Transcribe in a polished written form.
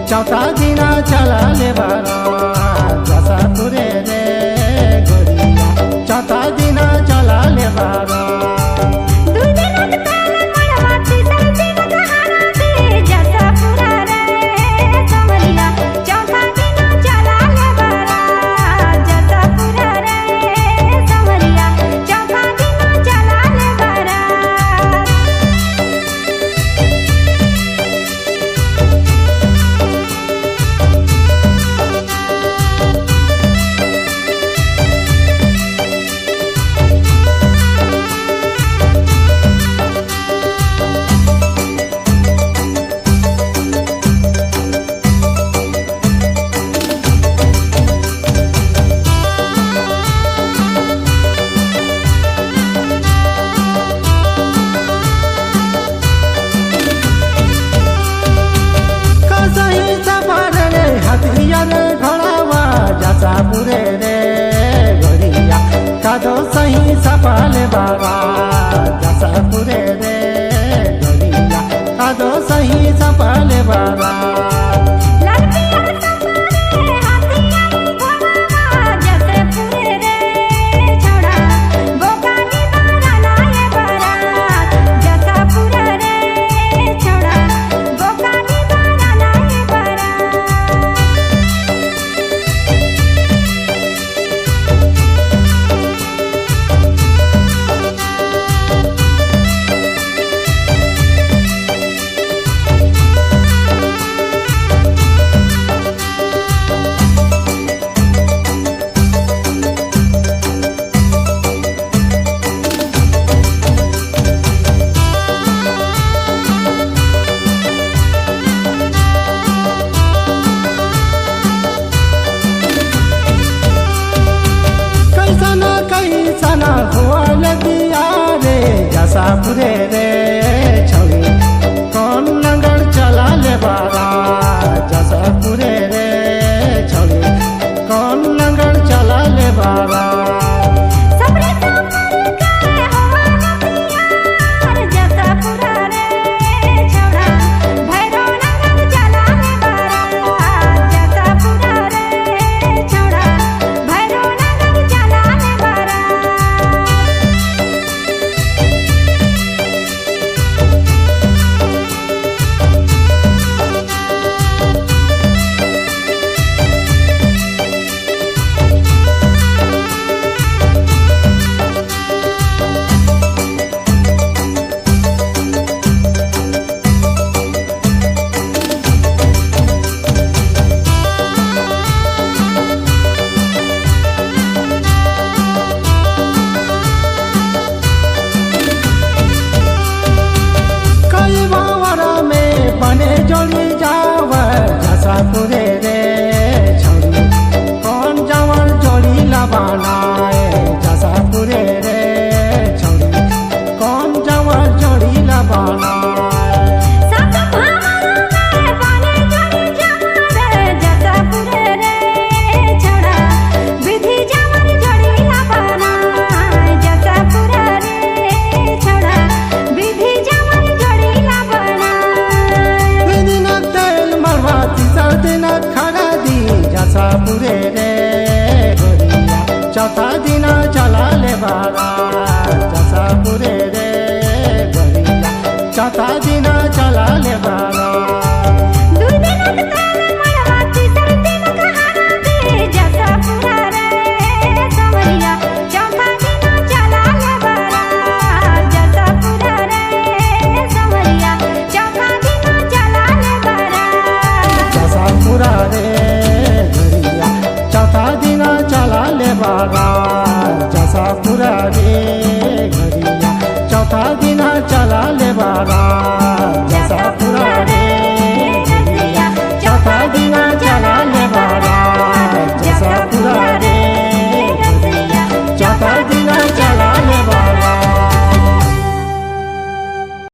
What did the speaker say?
चौथा दिना चला ले बारा जसा पुरे रे गोरिया चौथा दिना चला ले बारा पुरे रे गोरिया कादो सही सपाले बाबा जसा पुरे रे गोरिया कादो सही सपाले बाबा सना हुआ लगिया रे जसा पुरे रे छोड़ी कौन लंगड़ चला ले बारा जसा पुरे रे छोड़ी कौन लंगड़ चला ले बारा जोड़ी जाव जसा पुरे रे छोड़ी कौन जावर जोड़ी लबाना जसा पुरे रे छोड़ी कौन जावर जोड़ी लबाना पुरे रे गोरिया चौथा दिना चला ले बारा जसा पुरे रे गोरिया चौथा दिना चला ले बारा बारा जसा पुरा रे घरिया चौथा दिना चला ले बारा जसा पुरा रे